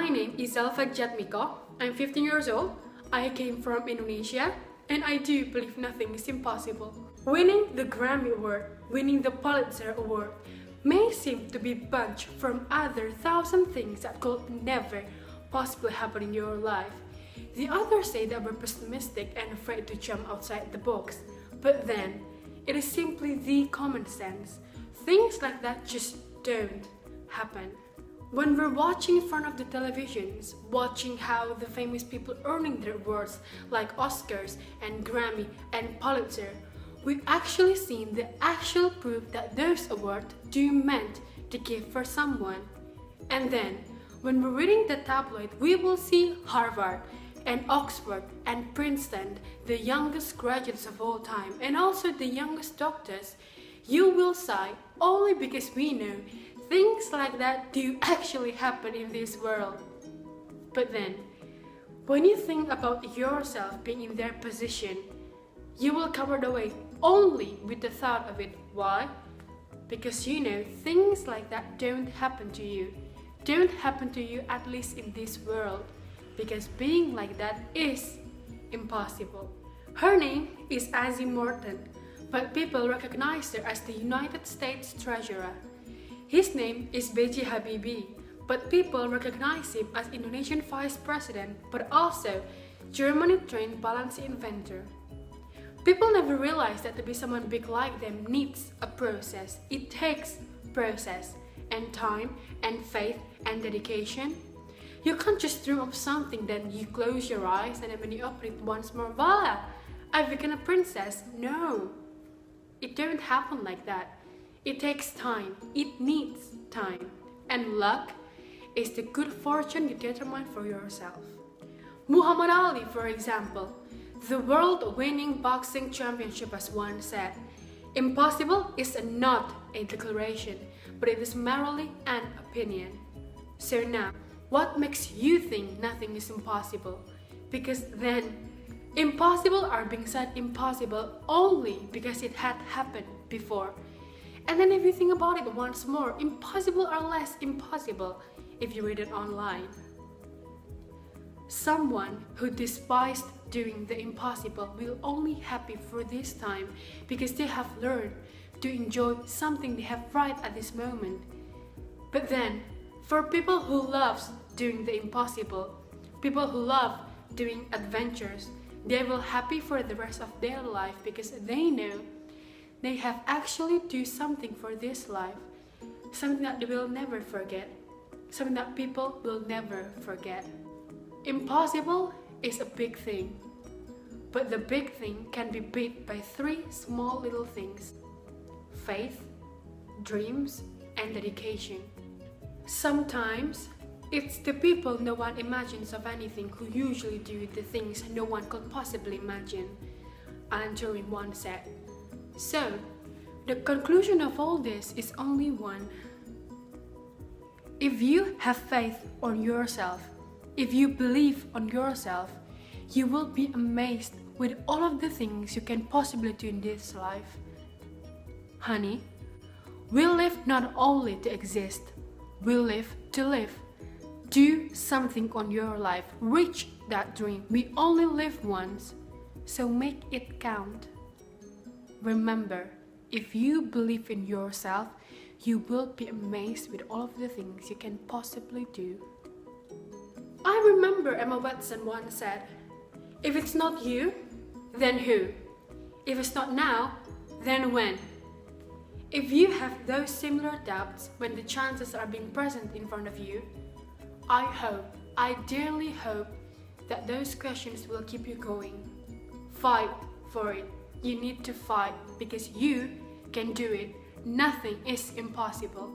My name is Zalfa Jatmiko. I'm 15 years old. I came from Indonesia and I do believe nothing is impossible. Winning the Grammy Award, winning the Pulitzer Award may seem to be bunched from other thousand things that could never possibly happen in your life. The others say that we're pessimistic and afraid to jump outside the box, but then it is simply the common sense. Things like that just don't happen. When we're watching in front of the televisions, watching how the famous people earning their awards like Oscars and Grammy and Pulitzer, we've actually seen the actual proof that those awards do meant to give for someone. And then, when we're reading the tabloid, we will see Harvard and Oxford and Princeton, the youngest graduates of all time, and also the youngest doctors. You will sigh only because we know things like that do actually happen in this world. But then, when you think about yourself being in their position, you will cover the weight only with the thought of it. Why? Because you know things like that don't happen to you. Don't happen to you, at least in this world. Because being like that is impossible. Her name is Azzy Morton, but people recognize her as the United States Treasurer. His name is B.J. Habibie, but people recognize him as Indonesian Vice President, but also Germany-trained balance inventor. People never realize that to be someone big like them needs a process. It takes process and time and faith and dedication. You can't just dream of something, then you close your eyes and then when you open it once more, voila, I've become a princess. No, it don't happen like that. It takes time. It needs time. And luck is the good fortune you determine for yourself. Muhammad Ali, for example, the world-winning boxing championship, has once said, "Impossible is not a declaration, but it is merely an opinion." So now, what makes you think nothing is impossible? Because then, impossible are being said impossible only because it had happened before. And then if you think about it once more, impossible are less impossible if you read it online. Someone who despised doing the impossible will only happy for this time because they have learned to enjoy something they have right at this moment. But then, for people who loves doing the impossible, people who love doing adventures, they will happy for the rest of their life because they know they have actually do something for this life, something that they will never forget, something that people will never forget. Impossible is a big thing, but the big thing can be beat by 3 small little things: faith, dreams, and dedication. Sometimes, it's the people no one imagines of anything who usually do the things no one could possibly imagine, Alan Turing once said. So, the conclusion of all this is only one. If you have faith on yourself, if you believe on yourself, you will be amazed with all of the things you can possibly do in this life. Honey, we live not only to exist, we live to live. Do something on your life, reach that dream. We only live once, so make it count. Remember, if you believe in yourself, you will be amazed with all of the things you can possibly do. I remember Emma Watson once said, "If it's not you, then who? If it's not now, then when?" If you have those similar doubts when the chances are being present in front of you, I dearly hope that those questions will keep you going. Fight for it. You need to fight because you can do it. Nothing is impossible.